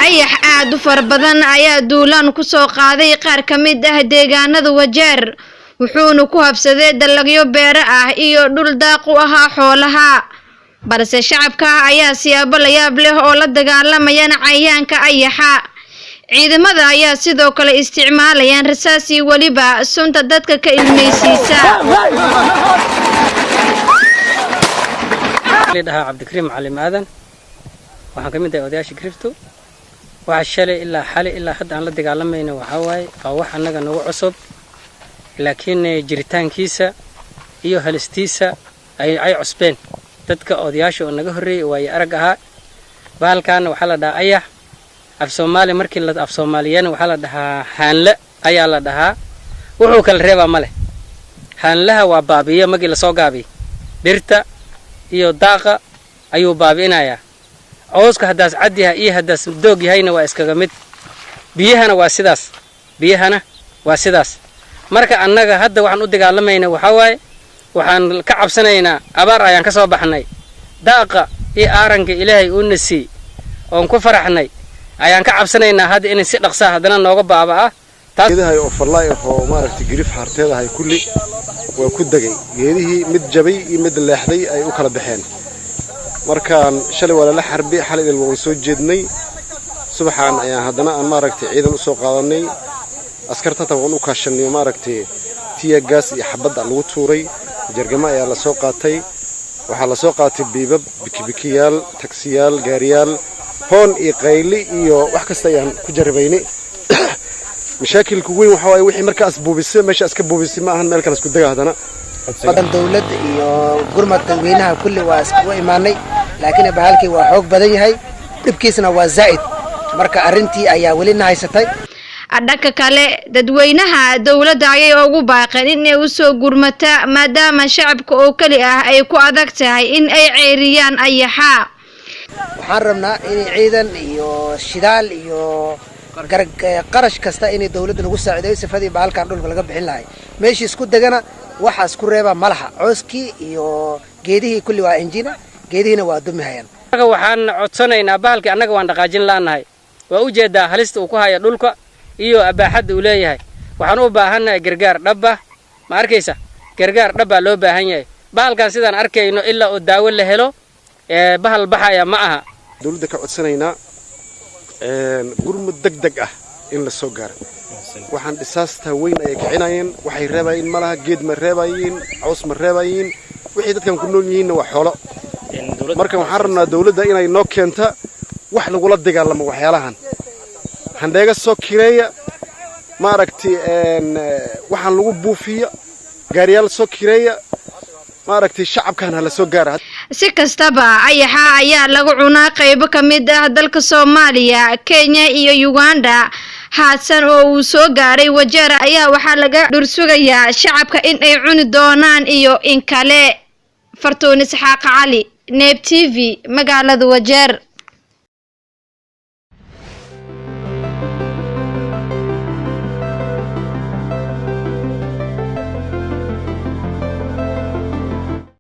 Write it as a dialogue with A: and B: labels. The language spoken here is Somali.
A: ayax aad u fara badan ayaa duulaan ku soo qaaday qaar ka mid ah deegaanada Wajeer wuxuuna ku habsaday dalagyo beero ah iyo dhul daaq u ahaa xoolaha balse shacabka ayaa siyaabo la yaab leh oo la dagaalamayaan cayayaanka ayaxa ciidamada ayaa sidoo kale isticmaalayaan rasaas iyo waliba sunta dadka ka ilmeysiisa
B: leedahay Cabdikariim Cali Maadan waxaan ka mid ahay odayaasha Grifto waxa shalay ilaa xalay ilaa hadda aan la dagaalamayna waxa waaye wax anaga nagu cusub laakiin jiritaankiisa iyo halistiisa ay cusbeen dadka odayaasha oo naga horeeyay way arag ahaa baalkan waxa la dhahaa ayax af Soomaali markii la af Soomaaliyana waxa la dhahaa haanle ayaa la dhahaa wuxuu kala reebaa male haanlaha waa baabiyo markii la soo gaabay birta iyo daaqa ayuu baabinaya cawska hadaas cadiha iyo hadaas doog yahayna waa iskaga mid biyahana waa sidaas marka annaga hadda waxaan u dagaalamayna waxa waaye waxaan ka cabsanaynaa abaar ayaan ka soo baxnay daaqa iyo aaranka Ilaahay uu nasi oo ku faraxnay ayaan ka cabsanaynaa hadda in si dhaqso hadana nooga baabaa
C: taasidahay oo fallay oo maaragtay grif harteedahay kulli waa ku dagay geedihii mid jabay iyo mid leexday ay u kala baxeen markaan shalay wala la xarbi xalay ilmo soo jeednay subaxan ayaa hadana aan maaragtay ciidan u soo qaadanay askarta tabaan u kaashanay maaragtay tiya gas iyo xabad lagu tuuray jargama ayaa la soo qaatay waxa la soo qaatay biibab bikibikiyaal taksiyaal gaariyaal hoon iyo qayli iyo wax kasta ayaan ku jarabaynay مشاكل كوين وحواي وحي مركز بوبيسي ماشي اسك بوبيسي ما هن مالك اسكو دغا هدنا
D: بدن دولد iyo gurmadka weynaha kulli waa isku iimaanay laakiin bahalkii waa xoog badan yahay dibkiisna waa zaid marka arintii ayaa wali nahaysatay
A: adaka kale dadweynaha dawladda ayay ugu baaqeen in ay u soo gurmata maadaama shacabka oo kali ah ay ku adag tahay in ay ceeriyaan ayaxa
D: waxaan rabnaa in ciidan iyo shidaal iyo qarash kasta in dawladda lagu saacideeyo sifadii baalkan dhulka laga bixin lahay meeshii isku dagana waxa isku reeba malaha cooski iyo geedihii kulli waa injina geedihina waa dumihayaan
B: waxaan codsanaynaa baalkii annaga waan dhaqaajin laanahay waa u jeedaa halista uu ku hayo dhulka iyo abaaxad uu leeyahay waxaan u baahanahay gargaar dhab ah ma arkaysa gargaar dhab ah loo baahan yahay baalkan sidaan arkayno ilaa oo daawo la helo bahal baxaya ma aha
C: dawladda ka codsanaynaa gurmud degdeg ah in la soo gaaro waxaan dhisaasta weyn ay kicinayeen waxay reebayeen malaha geed ma reebayeen caws ma reebayeen wixii dadkan ku nool yihiin waa xoolo marka waxaan rabnaa dawladda inay noo keento wax lagu la dagaalamo waxyaalahan handheega soo kireeya ma aragtay waxaan lagu buufiyo gaariyaal soo kireeya ma aragtay shacabkan la soo gaaro
A: si kastaba ayaxa ayaa lagu cunaa qaybo ka mid ah dalka Soomaaliya Kenya iyo Uganda haadsan oo uu soo gaaray Wajeer ayaa waxa laga dhursugayaa shacabka in ay cuni doonaan iyo in kale Fartuun Isxaaq Cali NEB TV magaalada Wajeer